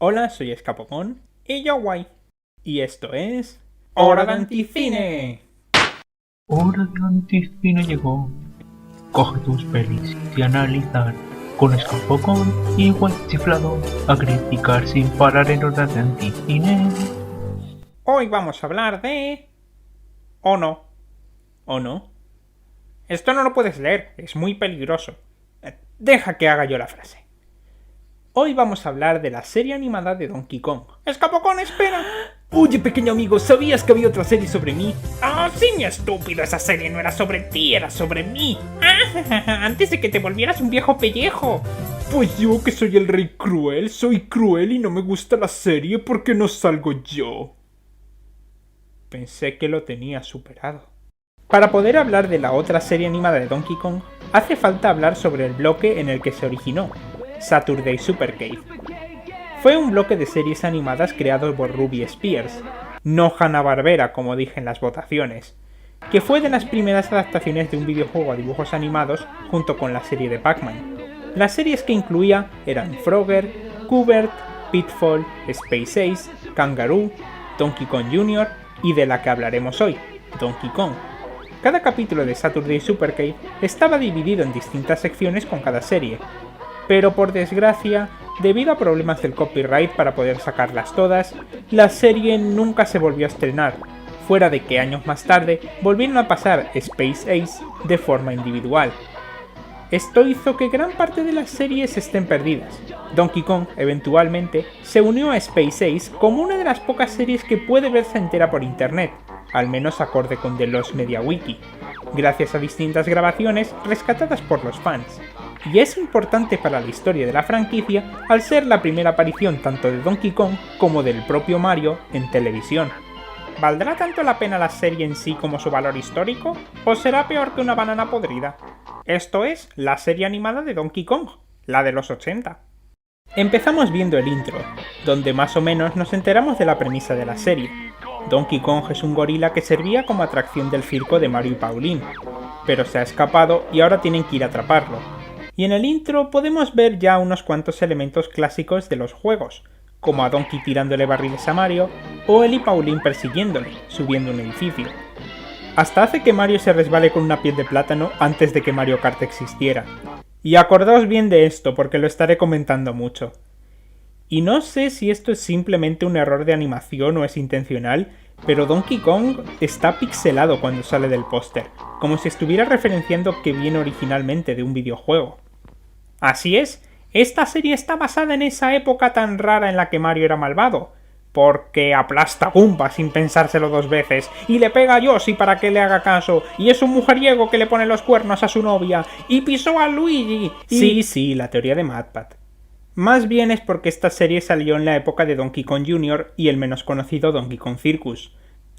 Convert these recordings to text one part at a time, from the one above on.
Hola, soy Escapopón y yo guay. Y esto es... ¡Hora de Anticine! Hora de Anticine llegó. Coge tus pelis y analizar con Escapopón y Guay Chiflado a criticar sin parar en Hora de Anticine. Hoy vamos a hablar de... ¿O no? ¿O no? Esto no lo puedes leer, es muy peligroso. Deja que haga yo la frase. Hoy vamos a hablar de la serie animada de Donkey Kong. ¡Escapopón, espera! Oye, pequeño amigo, ¿sabías que había otra serie sobre mí? ¡Ah, sí, mi estúpido! Esa serie no era sobre ti, era sobre mí. Antes de que te volvieras un viejo pellejo. Pues yo, que soy el rey cruel, soy cruel y no me gusta la serie porque no salgo yo. Pensé que lo tenía superado. Para poder hablar de la otra serie animada de Donkey Kong, hace falta hablar sobre el bloque en el que se originó, Saturday Supercade. Fue un bloque de series animadas creado por Ruby Spears, no Hanna-Barbera como dije en las votaciones, que fue de las primeras adaptaciones de un videojuego a dibujos animados junto con la serie de Pac-Man. Las series que incluía eran Frogger, Qbert, Pitfall, Space Ace, Kangaroo, Donkey Kong Jr. y de la que hablaremos hoy, Donkey Kong. Cada capítulo de Saturday Supercade estaba dividido en distintas secciones con cada serie, pero por desgracia, debido a problemas del copyright para poder sacarlas todas, la serie nunca se volvió a estrenar, fuera de que años más tarde volvieron a pasar Space Ace de forma individual. Esto hizo que gran parte de las series estén perdidas. Donkey Kong, eventualmente, se unió a Space Ace como una de las pocas series que puede verse entera por internet, al menos acorde con The Lost Media Wiki, gracias a distintas grabaciones rescatadas por los fans. Y es importante para la historia de la franquicia al ser la primera aparición tanto de Donkey Kong como del propio Mario en televisión. ¿Valdrá tanto la pena la serie en sí como su valor histórico? ¿O será peor que una banana podrida? Esto es la serie animada de Donkey Kong, la de los 80. Empezamos viendo el intro, donde más o menos nos enteramos de la premisa de la serie. Donkey Kong es un gorila que servía como atracción del circo de Mario y Pauline, pero se ha escapado y ahora tienen que ir a atraparlo. Y en el intro podemos ver ya unos cuantos elementos clásicos de los juegos, como a Donkey tirándole barriles a Mario, o él y Pauline persiguiéndole, subiendo un edificio. Hasta hace que Mario se resbale con una piel de plátano antes de que Mario Kart existiera. Y acordaos bien de esto porque lo estaré comentando mucho. Y no sé si esto es simplemente un error de animación o es intencional, pero Donkey Kong está pixelado cuando sale del póster, como si estuviera referenciando que viene originalmente de un videojuego. Así es, esta serie está basada en esa época tan rara en la que Mario era malvado, porque aplasta a Goomba sin pensárselo dos veces, y le pega a Yoshi para que le haga caso, y es un mujeriego que le pone los cuernos a su novia, y pisó a Luigi, y... Sí, la teoría de MatPat. Más bien es porque esta serie salió en la época de Donkey Kong Jr. y el menos conocido Donkey Kong Circus,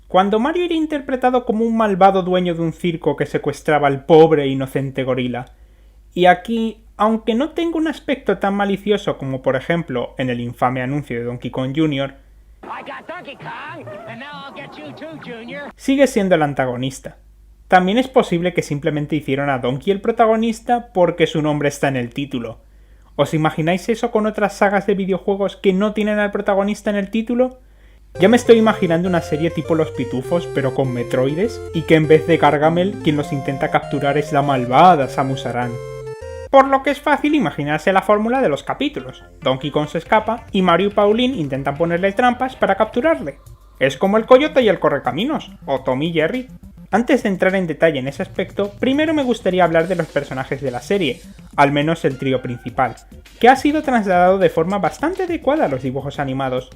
cuando Mario era interpretado como un malvado dueño de un circo que secuestraba al pobre e inocente gorila. Y aquí, aunque no tenga un aspecto tan malicioso como por ejemplo en el infame anuncio de Donkey Kong Jr., sigue siendo el antagonista. También es posible que simplemente hicieron a Donkey el protagonista porque su nombre está en el título. ¿Os imagináis eso con otras sagas de videojuegos que no tienen al protagonista en el título? Ya me estoy imaginando una serie tipo Los Pitufos, pero con metroides, y que en vez de Gargamel, quien los intenta capturar es la malvada Samus Aran. Por lo que es fácil imaginarse la fórmula de los capítulos. Donkey Kong se escapa, y Mario y Pauline intentan ponerle trampas para capturarle. Es como el Coyote y el Correcaminos, o Tom y Jerry. Antes de entrar en detalle en ese aspecto, primero me gustaría hablar de los personajes de la serie, al menos el trío principal, que ha sido trasladado de forma bastante adecuada a los dibujos animados.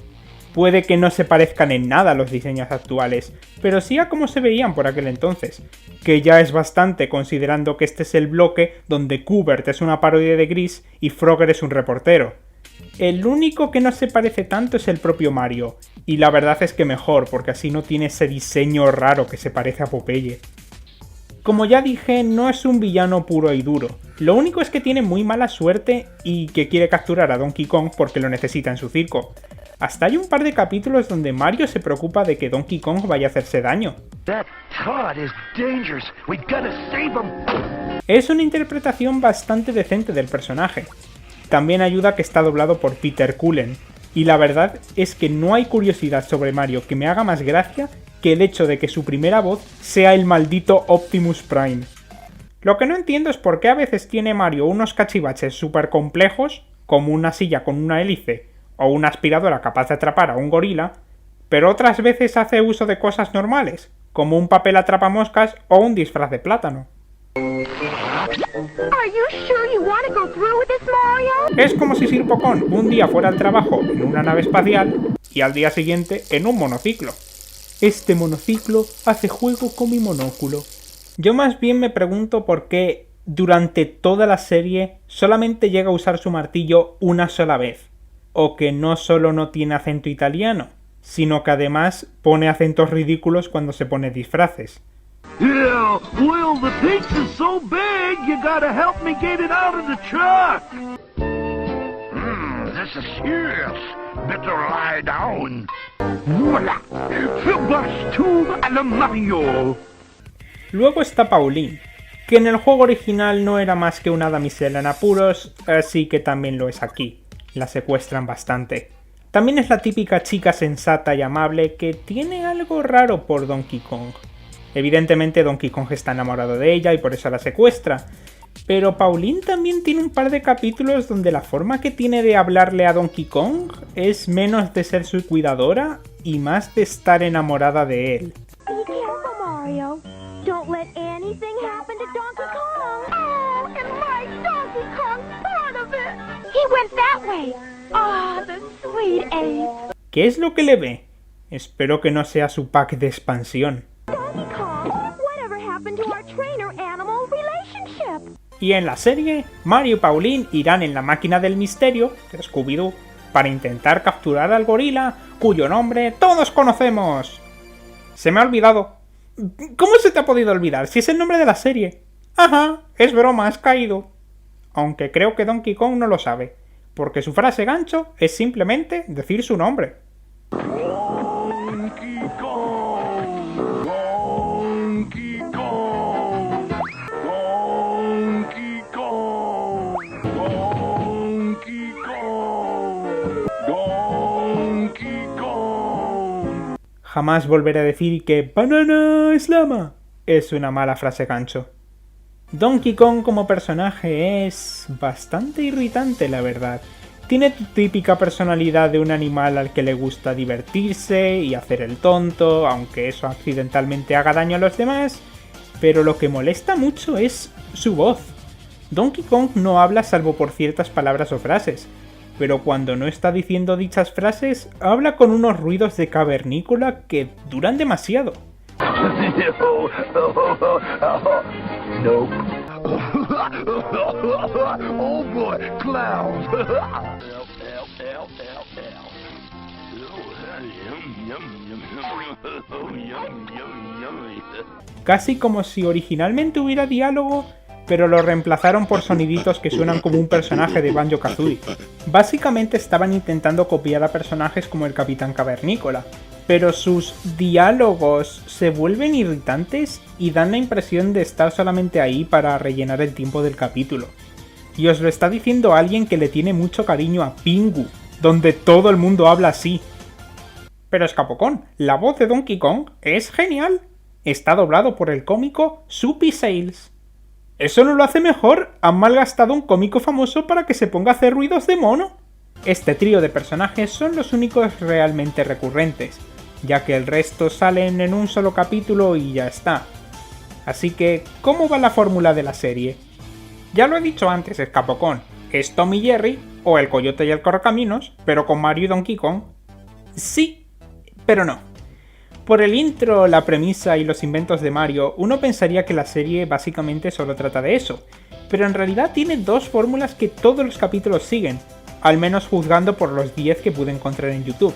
Puede que no se parezcan en nada a los diseños actuales, pero sí a cómo se veían por aquel entonces, que ya es bastante considerando que este es el bloque donde Qbert es una parodia de Gris y Frogger es un reportero. El único que no se parece tanto es el propio Mario, y la verdad es que mejor, porque así no tiene ese diseño raro que se parece a Popeye. Como ya dije, no es un villano puro y duro, lo único es que tiene muy mala suerte y que quiere capturar a Donkey Kong porque lo necesita en su circo. Hasta hay un par de capítulos donde Mario se preocupa de que Donkey Kong vaya a hacerse daño. Es una interpretación bastante decente del personaje. También ayuda que está doblado por Peter Cullen, Y la verdad es que no hay curiosidad sobre Mario que me haga más gracia que el hecho de que su primera voz sea el maldito Optimus Prime. Lo que no entiendo es por qué a veces tiene Mario unos cachivaches súper complejos, como una silla con una hélice o una aspiradora capaz de atrapar a un gorila, pero otras veces hace uso de cosas normales, como un papel atrapamoscas o un disfraz de plátano. Es como si Sir Pocón un día fuera al trabajo en una nave espacial y al día siguiente en un monociclo. Este monociclo hace juego con mi monóculo. Yo más bien me pregunto por qué durante toda la serie solamente llega a usar su martillo una sola vez. O que no solo no tiene acento italiano, sino que además pone acentos ridículos cuando se pone disfraces. Yeah, well, the pizza's so big, you gotta help me get it out of the truck. This is serious. Better lie down. Voila! Bus to Mario. Luego está Pauline, que en el juego original no era más que una damisela en apuros, así que también lo es aquí. La secuestran bastante. También es la típica chica sensata y amable que tiene algo raro por Donkey Kong. Evidentemente Donkey Kong está enamorado de ella y por eso la secuestra, pero Pauline también tiene un par de capítulos donde la forma que tiene de hablarle a Donkey Kong es menos de ser su cuidadora y más de estar enamorada de él. Be careful, Mario. Don't let anything happen to Donkey Kong. Oh, and my Donkey Kong's part of it. He went that way. Ah, the sweet ape. ¿Qué es lo que le ve? Espero que no sea su pack de expansión. Donkey Kong, whatever happened to our trainer-animal relationship? Y en la serie, Mario y Pauline irán en la máquina del misterio, de Scooby-Doo, para intentar capturar al gorila, cuyo nombre todos conocemos. Se me ha olvidado. ¿Cómo se te ha podido olvidar si es el nombre de la serie? Ajá, es broma, has caído. Aunque creo que Donkey Kong no lo sabe, porque su frase gancho es simplemente decir su nombre. Donkey Kong. Donkey Kong. Donkey Kong. Donkey Kong. Donkey Kong. Jamás volveré a decir que Banana Slama es una mala frase gancho. Donkey Kong como personaje es bastante irritante, la verdad. Tiene tu típica personalidad de un animal al que le gusta divertirse y hacer el tonto, aunque eso accidentalmente haga daño a los demás, pero lo que molesta mucho es su voz. Donkey Kong no habla salvo por ciertas palabras o frases, pero cuando no está diciendo dichas frases, habla con unos ruidos de cavernícola que duran demasiado. Nope. Oh boy, clowns. Casi como si originalmente hubiera diálogo, pero lo reemplazaron por soniditos que suenan como un personaje de Banjo-Kazooie. Básicamente estaban intentando copiar a personajes como el Capitán Cavernícola, pero sus diálogos se vuelven irritantes y dan la impresión de estar solamente ahí para rellenar el tiempo del capítulo. Y os lo está diciendo alguien que le tiene mucho cariño a Pingu, donde todo el mundo habla así. Pero escapocón, la voz de Donkey Kong es genial. Está doblado por el cómico Soupy Sales. ¿Eso no lo hace mejor? Han malgastado un cómico famoso para que se ponga a hacer ruidos de mono. Este trío de personajes son los únicos realmente recurrentes, ya que el resto salen en un solo capítulo y ya está. Así que, ¿cómo va la fórmula de la serie? Ya lo he dicho antes, escapocón, es Tom y Jerry, o el Coyote y el Correcaminos, pero con Mario y Donkey Kong. Sí, pero no. Por el intro, la premisa y los inventos de Mario, uno pensaría que la serie básicamente solo trata de eso, pero en realidad tiene dos fórmulas que todos los capítulos siguen, al menos juzgando por los 10 que pude encontrar en YouTube.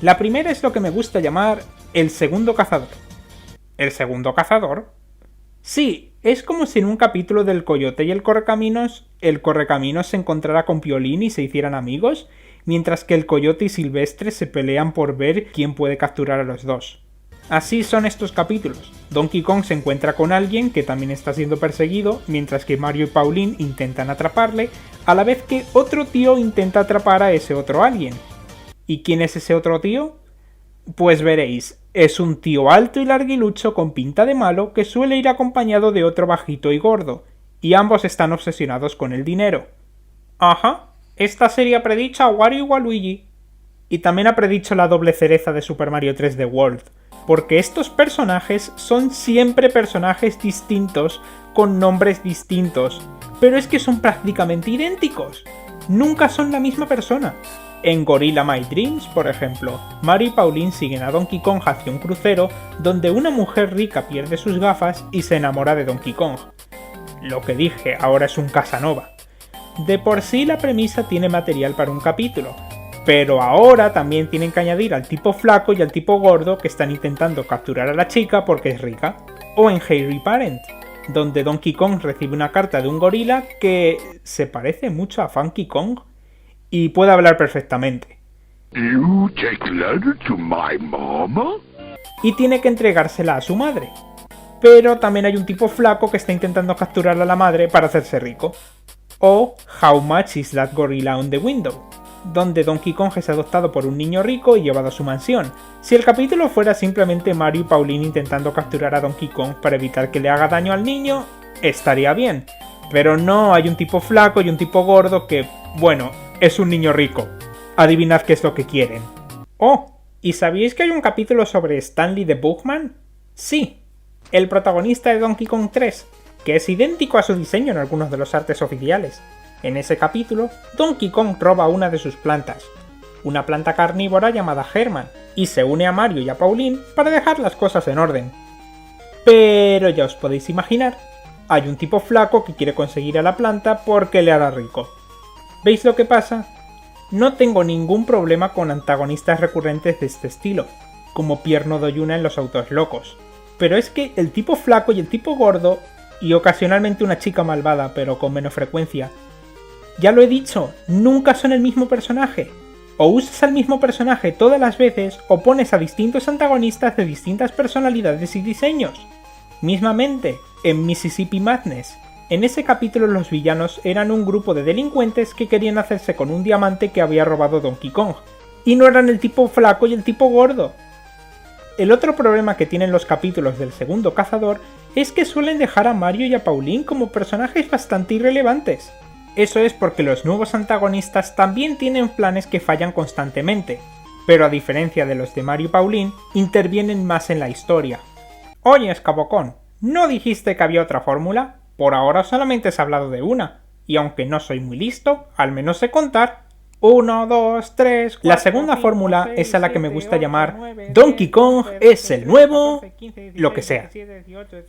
La primera es lo que me gusta llamar el segundo cazador. ¿El segundo cazador? Sí, es como si en un capítulo del Coyote y el Correcaminos se encontrara con Piolín y se hicieran amigos, mientras que el Coyote y Silvestre se pelean por ver quién puede capturar a los dos. Así son estos capítulos. Donkey Kong se encuentra con alguien que también está siendo perseguido, mientras que Mario y Pauline intentan atraparle, a la vez que otro tío intenta atrapar a ese otro alguien. ¿Y quién es ese otro tío? Pues veréis, es un tío alto y larguilucho con pinta de malo que suele ir acompañado de otro bajito y gordo, y ambos están obsesionados con el dinero. Ajá, esta serie ha predicho a Wario y Waluigi. Y también ha predicho la doble cereza de Super Mario 3D World, porque estos personajes son siempre personajes distintos con nombres distintos, pero es que son prácticamente idénticos. Nunca son la misma persona. En Gorilla My Dreams, por ejemplo, Mario y Pauline siguen a Donkey Kong hacia un crucero donde una mujer rica pierde sus gafas y se enamora de Donkey Kong. Lo que dije, ahora es un Casanova. De por sí la premisa tiene material para un capítulo, pero ahora también tienen que añadir al tipo flaco y al tipo gordo que están intentando capturar a la chica porque es rica. O en Hairy Parent, donde Donkey Kong recibe una carta de un gorila que se parece mucho a Funky Kong y puede hablar perfectamente. You take letter to my mama? Y tiene que entregársela a su madre. Pero también hay un tipo flaco que está intentando capturar a la madre para hacerse rico. O How Much Is That Gorilla on the Window, donde Donkey Kong es adoptado por un niño rico y llevado a su mansión. Si el capítulo fuera simplemente Mario y Pauline intentando capturar a Donkey Kong para evitar que le haga daño al niño, estaría bien. Pero no, hay un tipo flaco y un tipo gordo que, bueno, es un niño rico. Adivinad qué es lo que quieren. Oh, ¿y sabíais que hay un capítulo sobre Stanley the Bookman? Sí, el protagonista de Donkey Kong 3, que es idéntico a su diseño en algunos de los artes oficiales. En ese capítulo, Donkey Kong roba una de sus plantas, una planta carnívora llamada Herman, y se une a Mario y a Pauline para dejar las cosas en orden. Pero ya os podéis imaginar, hay un tipo flaco que quiere conseguir a la planta porque le hará rico. ¿Veis lo que pasa? No tengo ningún problema con antagonistas recurrentes de este estilo, como Pierno Doyuna en Los Autos Locos, pero es que el tipo flaco y el tipo gordo, y ocasionalmente una chica malvada pero con menos frecuencia, ya lo he dicho, nunca son el mismo personaje. O usas al mismo personaje todas las veces o pones a distintos antagonistas de distintas personalidades y diseños. Mismamente, en Mississippi Madness, en ese capítulo los villanos eran un grupo de delincuentes que querían hacerse con un diamante que había robado Donkey Kong, y no eran el tipo flaco y el tipo gordo. El otro problema que tienen los capítulos del segundo cazador es que suelen dejar a Mario y a Pauline como personajes bastante irrelevantes. Eso es porque los nuevos antagonistas también tienen planes que fallan constantemente, pero a diferencia de los de Mario y Pauline, intervienen más en la historia. Oye, Escabocón, ¿no dijiste que había otra fórmula? Por ahora solamente has hablado de una, y aunque no soy muy listo, al menos sé contar. 1, 2, 3, 4, la segunda fórmula es a la que me gusta llamar Donkey Kong es el nuevo... lo que sea.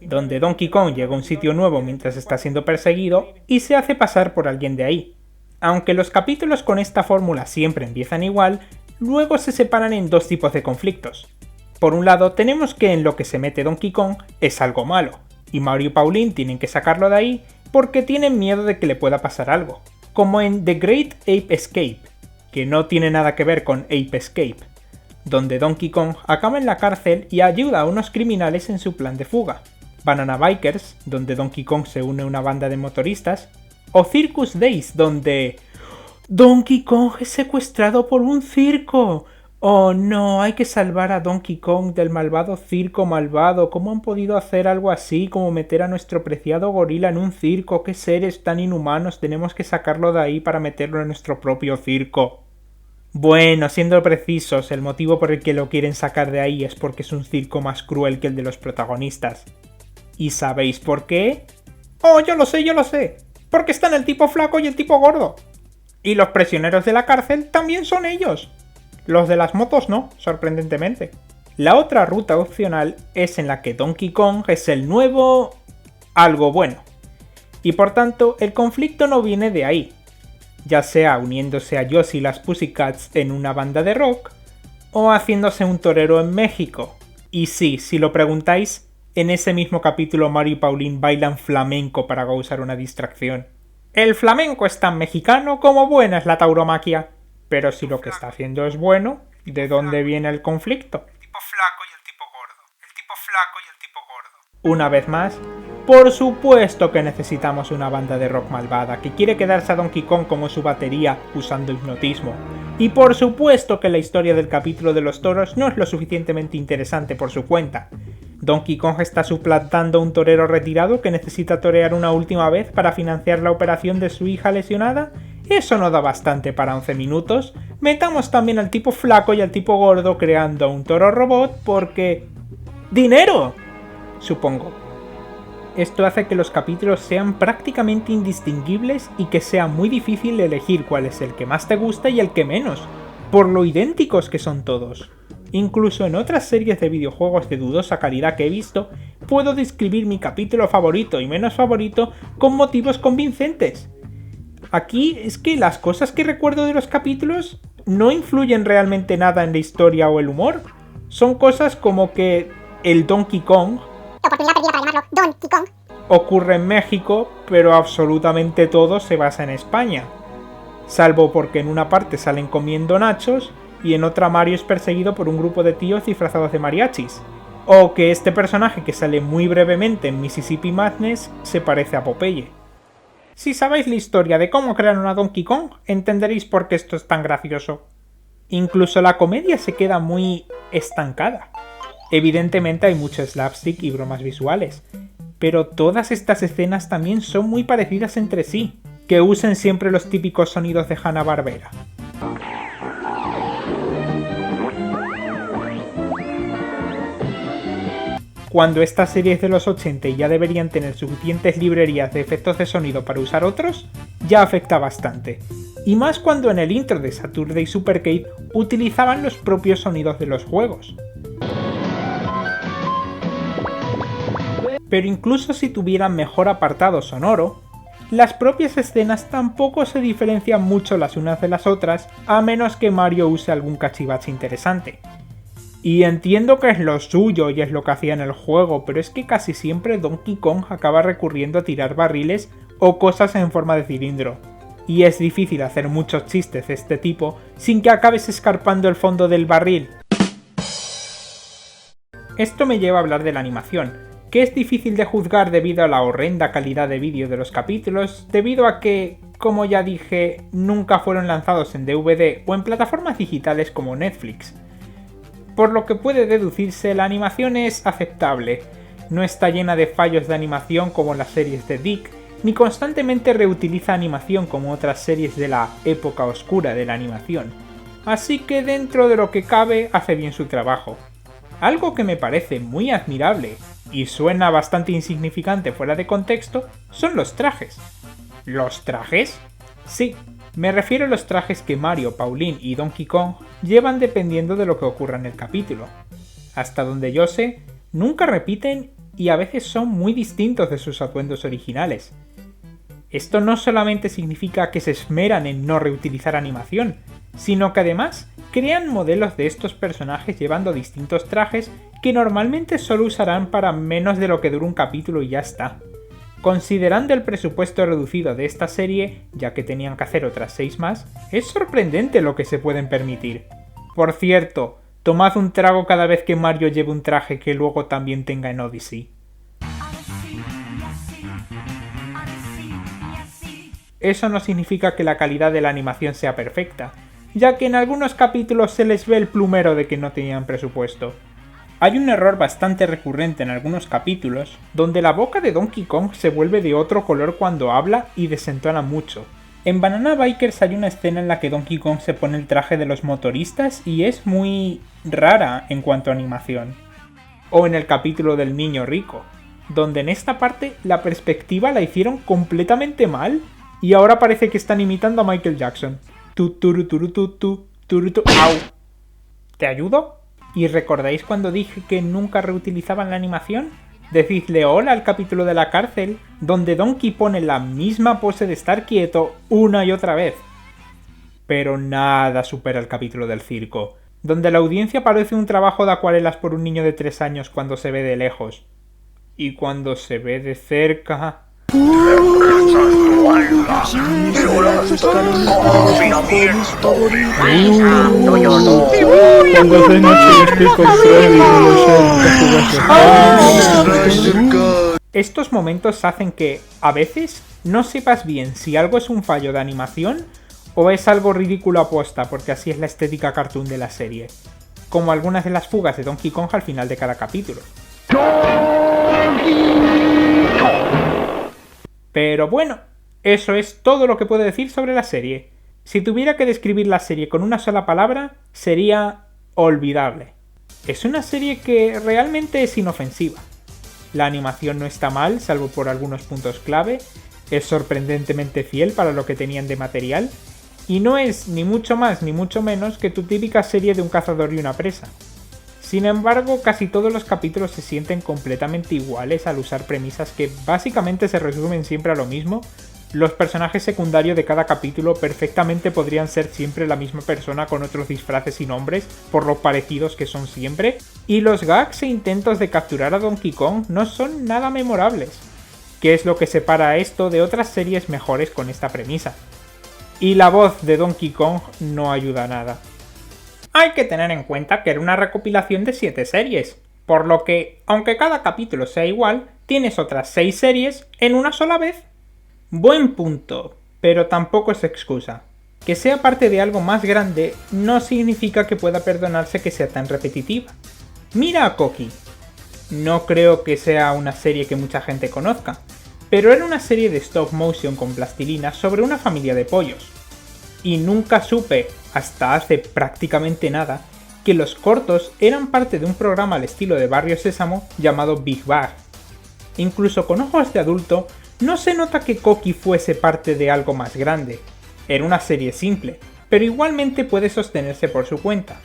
Donde Donkey Kong llega a un sitio nuevo mientras está siendo perseguido y se hace pasar por alguien de ahí. Aunque los capítulos con esta fórmula siempre empiezan igual, luego se separan en dos tipos de conflictos. Por un lado tenemos que en lo que se mete Donkey Kong es algo malo, y Mario y Pauline tienen que sacarlo de ahí porque tienen miedo de que le pueda pasar algo. Como en The Great Ape Escape, que no tiene nada que ver con Ape Escape, donde Donkey Kong acaba en la cárcel y ayuda a unos criminales en su plan de fuga. Banana Bikers, donde Donkey Kong se une a una banda de motoristas, o Circus Days, donde Donkey Kong es secuestrado por un circo. Oh no, hay que salvar a Donkey Kong del malvado circo malvado. ¿Cómo han podido hacer algo así como meter a nuestro preciado gorila en un circo? ¿Qué seres tan inhumanos? Tenemos que sacarlo de ahí para meterlo en nuestro propio circo. Bueno, siendo precisos, el motivo por el que lo quieren sacar de ahí es porque es un circo más cruel que el de los protagonistas. ¿Y sabéis por qué? Oh, yo lo sé. Porque están el tipo flaco y el tipo gordo. Y los prisioneros de la cárcel también son ellos. Los de las motos no, sorprendentemente. La otra ruta opcional es en la que Donkey Kong es el nuevo... algo bueno. Y por tanto, el conflicto no viene de ahí. Ya sea uniéndose a Yoshi y las Pussycats en una banda de rock, o haciéndose un torero en México. Y sí, si lo preguntáis, en ese mismo capítulo Mario y Pauline bailan flamenco para causar una distracción. El flamenco es tan mexicano como buena es la tauromaquia. Pero si lo que está haciendo es bueno, ¿de dónde viene el conflicto? El tipo flaco y el tipo gordo. El tipo flaco y el tipo gordo. Una vez más, Por supuesto que necesitamos una banda de rock malvada que quiere quedarse a Donkey Kong como su batería usando hipnotismo. Y por supuesto que la historia del capítulo de los toros no es lo suficientemente interesante por su cuenta. Donkey Kong está suplantando a un torero retirado que necesita torear una última vez para financiar la operación de su hija lesionada. Eso no da bastante para 11 minutos. Metamos también al tipo flaco y al tipo gordo creando un toro robot porque... ¡dinero! Supongo. Esto hace que los capítulos sean prácticamente indistinguibles y que sea muy difícil elegir cuál es el que más te gusta y el que menos, por lo idénticos que son todos. Incluso en otras series de videojuegos de dudosa calidad que he visto, puedo describir mi capítulo favorito y menos favorito con motivos convincentes. Aquí es que las cosas que recuerdo de los capítulos no influyen realmente nada en la historia o el humor. Son cosas como que el Donkey Kong, oportunidad perdida para llamarlo Donkey Kong, ocurre en México, pero absolutamente todo se basa en España. Salvo porque en una parte salen comiendo nachos y en otra Mario es perseguido por un grupo de tíos disfrazados de mariachis. O que este personaje que sale muy brevemente en Mississippi Madness se parece a Popeye. Si sabéis la historia de cómo crearon a Donkey Kong, entenderéis por qué esto es tan gracioso. Incluso la comedia se queda muy estancada. Evidentemente hay mucho slapstick y bromas visuales, pero todas estas escenas también son muy parecidas entre sí, que usen siempre los típicos sonidos de Hanna-Barbera. Cuando estas series de los 80 ya deberían tener suficientes librerías de efectos de sonido para usar otros, ya afecta bastante. Y más cuando en el intro de Saturday Supercade utilizaban los propios sonidos de los juegos. Pero incluso si tuvieran mejor apartado sonoro, las propias escenas tampoco se diferencian mucho las unas de las otras, a menos que Mario use algún cachivache interesante. Y entiendo que es lo suyo y es lo que hacía en el juego, pero es que casi siempre Donkey Kong acaba recurriendo a tirar barriles o cosas en forma de cilindro. Y es difícil hacer muchos chistes de este tipo sin que acabes escarpando el fondo del barril. Esto me lleva a hablar de la animación, que es difícil de juzgar debido a la horrenda calidad de vídeo de los capítulos, debido a que, como ya dije, nunca fueron lanzados en DVD o en plataformas digitales como Netflix. Por lo que puede deducirse, la animación es aceptable, no está llena de fallos de animación como las series de Dick, ni constantemente reutiliza animación como otras series de la época oscura de la animación, así que dentro de lo que cabe hace bien su trabajo. Algo que me parece muy admirable, y suena bastante insignificante fuera de contexto, son los trajes. ¿Los trajes? Sí, me refiero a los trajes que Mario, Pauline y Donkey Kong llevan dependiendo de lo que ocurra en el capítulo. Hasta donde yo sé, nunca repiten y a veces son muy distintos de sus atuendos originales. Esto no solamente significa que se esmeran en no reutilizar animación, sino que además crean modelos de estos personajes llevando distintos trajes que normalmente solo usarán para menos de lo que dura un capítulo y ya está. Considerando el presupuesto reducido de esta serie, ya que tenían que hacer otras 6 más, es sorprendente lo que se pueden permitir. Por cierto, tomad un trago cada vez que Mario lleve un traje que luego también tenga en Odyssey. Eso no significa que la calidad de la animación sea perfecta, ya que en algunos capítulos se les ve el plumero de que no tenían presupuesto. Hay un error bastante recurrente en algunos capítulos, donde la boca de Donkey Kong se vuelve de otro color cuando habla y desentona mucho. En Banana Bikers hay una escena en la que Donkey Kong se pone el traje de los motoristas y es muy rara en cuanto a animación. O en el capítulo del niño rico, donde en esta parte la perspectiva la hicieron completamente mal y ahora parece que están imitando a Michael Jackson. ¡Au! ¿Te ayudo? ¿Y recordáis cuando dije que nunca reutilizaban la animación? Decidle hola al capítulo de la cárcel, donde Donkey pone la misma pose de estar quieto una y otra vez. Pero nada supera el capítulo del circo, donde la audiencia parece un trabajo de acuarelas por un niño de 3 años cuando se ve de lejos. Y cuando se ve de cerca... Cuando es de noche estoy con Freddy, no lo sé, Estos momentos hacen que, a veces, no sepas bien si algo es un fallo de animación o es algo ridículo aposta, porque así es la estética cartoon de la serie, como algunas de las fugas de Donkey Kong al final de cada capítulo. Pero bueno, eso es todo lo que puedo decir sobre la serie. Si tuviera que describir la serie con una sola palabra, sería olvidable. Es una serie que realmente es inofensiva. La animación no está mal, salvo por algunos puntos clave, es sorprendentemente fiel para lo que tenían de material, y no es ni mucho más ni mucho menos que tu típica serie de un cazador y una presa. Sin embargo, casi todos los capítulos se sienten completamente iguales al usar premisas que básicamente se resumen siempre a lo mismo. Los personajes secundarios de cada capítulo perfectamente podrían ser siempre la misma persona con otros disfraces y nombres, por lo parecidos que son siempre, y los gags e intentos de capturar a Donkey Kong no son nada memorables, que es lo que separa a esto de otras series mejores con esta premisa. Y la voz de Donkey Kong no ayuda nada. Hay que tener en cuenta que era una recopilación de 7 series, por lo que, aunque cada capítulo sea igual, tienes otras 6 series en una sola vez. Buen punto, pero tampoco es excusa. Que sea parte de algo más grande no significa que pueda perdonarse que sea tan repetitiva. Mira a Coqui. No creo que sea una serie que mucha gente conozca, pero era una serie de stop motion con plastilina sobre una familia de pollos. Y nunca supe, hasta hace prácticamente nada, que los cortos eran parte de un programa al estilo de Barrio Sésamo llamado Big Bang. Incluso con ojos de adulto, no se nota que Coqui fuese parte de algo más grande. Era una serie simple, pero igualmente puede sostenerse por su cuenta.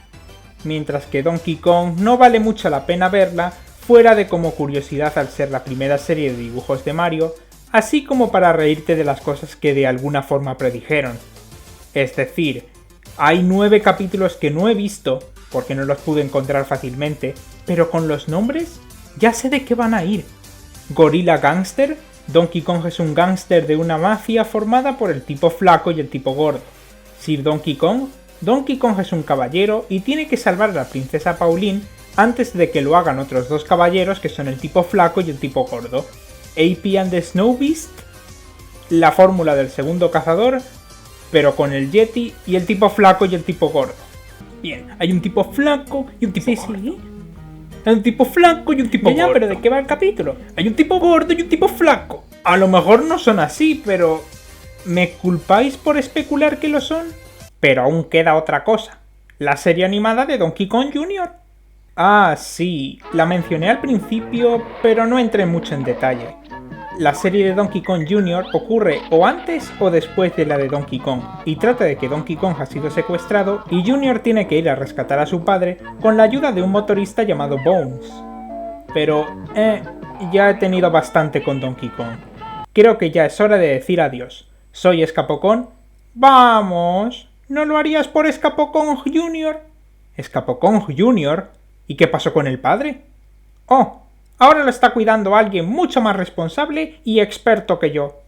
Mientras que Donkey Kong no vale mucho la pena verla, fuera de como curiosidad al ser la primera serie de dibujos de Mario, así como para reírte de las cosas que de alguna forma predijeron. Es decir, hay 9 capítulos que no he visto, porque no los pude encontrar fácilmente, pero con los nombres ya sé de qué van a ir. Gorilla Gangster. Donkey Kong es un gángster de una mafia formada por el tipo flaco y el tipo gordo. Sir Donkey Kong es un caballero y tiene que salvar a la princesa Pauline antes de que lo hagan otros 2 caballeros que son el tipo flaco y el tipo gordo. AP and the Snow Beast, la fórmula del segundo cazador, pero con el Yeti y el tipo flaco y el tipo gordo. Bien, hay un tipo flaco y un tipo gordo. Sí. Hay un tipo flaco y un tipo gordo. Pero ¿de qué va el capítulo? Hay un tipo gordo y un tipo flaco. A lo mejor no son así, pero... ¿me culpáis por especular que lo son? Pero aún queda otra cosa. La serie animada de Donkey Kong Jr. Ah, sí, la mencioné al principio, pero no entré mucho en detalle. La serie de Donkey Kong Jr. ocurre o antes o después de la de Donkey Kong, y trata de que Donkey Kong ha sido secuestrado y Jr. tiene que ir a rescatar a su padre con la ayuda de un motorista llamado Bones. Pero, ya he tenido bastante con Donkey Kong. Creo que ya es hora de decir adiós. Soy Escapocón. ¡Vamos! ¿No lo harías por Escapocón Jr.? ¿Escapocón Jr.? ¿Y qué pasó con el padre? ¡Oh! Ahora lo está cuidando alguien mucho más responsable y experto que yo.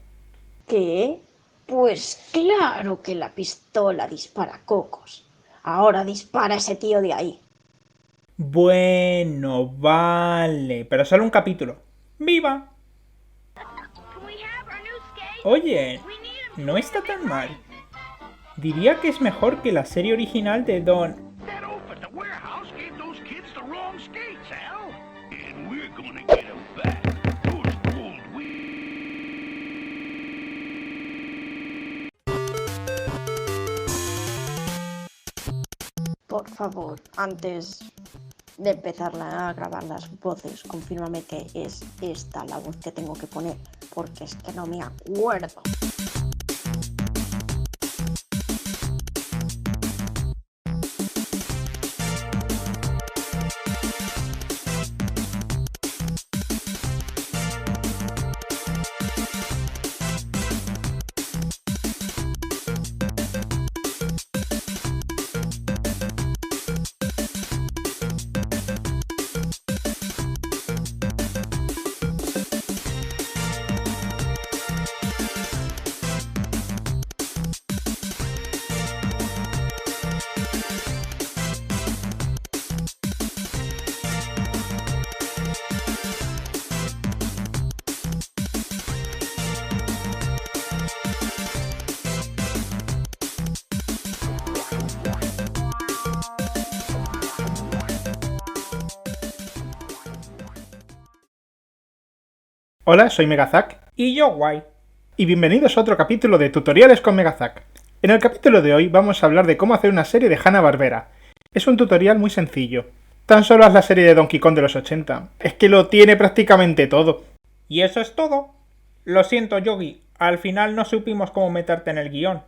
¿Qué? Pues claro que la pistola dispara cocos. Ahora dispara a ese tío de ahí. Bueno, vale, pero solo un capítulo. ¡Viva! Oye, no está tan mal. Diría que es mejor que la serie original de Don... Por favor, antes de empezar a grabar las voces, confírmame que es esta la voz que tengo que poner, porque es que no me acuerdo. Hola, soy Megazak. Y yo, Guay. Y bienvenidos a otro capítulo de Tutoriales con Megazak. En el capítulo de hoy vamos a hablar de cómo hacer una serie de Hanna-Barbera. Es un tutorial muy sencillo. Tan solo haz la serie de Donkey Kong de los 80. Es que lo tiene prácticamente todo. ¿Y eso es todo? Lo siento, Yogi. Al final no supimos cómo meterte en el guión.